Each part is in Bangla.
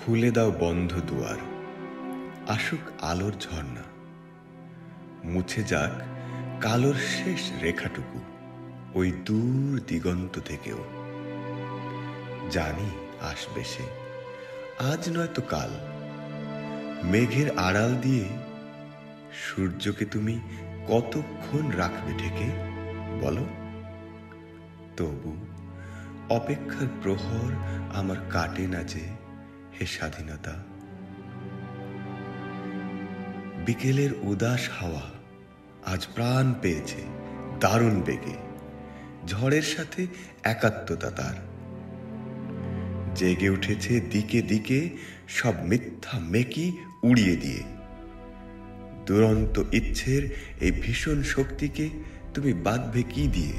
খুলে দাও বন্ধ দুয়ার, আসুক আলোর ঝর্ণা, মুছে যাক কালোর শেষ রেখাটুকু ওই দূর দিগন্ত থেকেও। জানি আসবে সে, আজ নয়তো কাল। মেঘের আড়াল দিয়ে সূর্যকে তুমি কতক্ষণ রাখবে ঢেকে বলো? তবু অপেক্ষার প্রহর আমার কাটে না যে, হে স্বাধীনতা। বিকেলের উদাস হাওয়া আজ প্রাণ পেয়েছে দারুণ বেগে, ঝড়ের সাথে একাত্মতা তার। জেগে উঠেছে দিকে দিকে সব মিথ্যা মেকি উড়িয়ে দিয়ে। দুরন্ত ইচ্ছের এই ভীষণ শক্তিকে তুমি বাঁধবে কি দিয়ে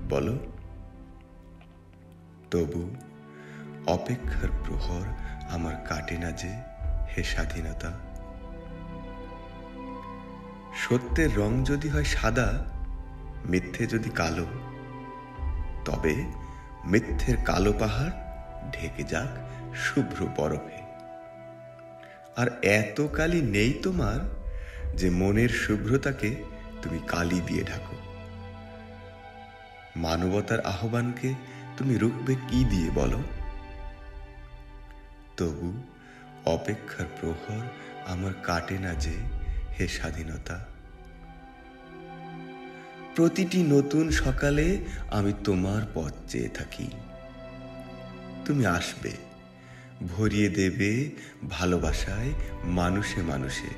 বলো? তবু অপেক্ষার প্রহর আমার কাটে না যে, হে স্বাধীনতা। সত্যের রং যদি হয় সাদা, মিথ্যে যদি কালো, তবে মিথ্যের কালো পাহাড় ঢেকে যাক শুভ্র বরফে। আর এত কালি নেই তোমার যে মনের শুভ্রতাকে তুমি কালি দিয়ে ঢাকো। মানবতার আহ্বানকে তুমি রুখবে কি দিয়ে বলো? তবু অপেক্ষার প্রহর আমার কাটে না যে, হে স্বাধীনতা। প্রতিটি নতুন সকালে আমি তোমার পথ চেয়ে থাকি। তুমি আসবে, ভরিয়ে দেবে ভালোবাসায় মানুষে মানুষে।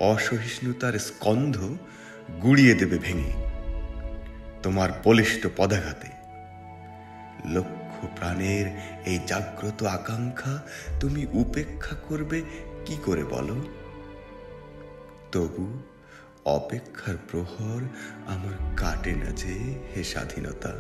অসহিষ্ণুতার স্কন্ধ গুড়িয়ে দেবে ভেঙে তোমার বলিষ্ঠ পদাঘাতে। লক্ষ প্রাণের এই জাগ্রত আকাঙ্ক্ষা তুমি উপেক্ষা করবে কি করে বলো? তবু অপেক্ষার প্রহর আমার কাটে না যে, হে স্বাধীনতা।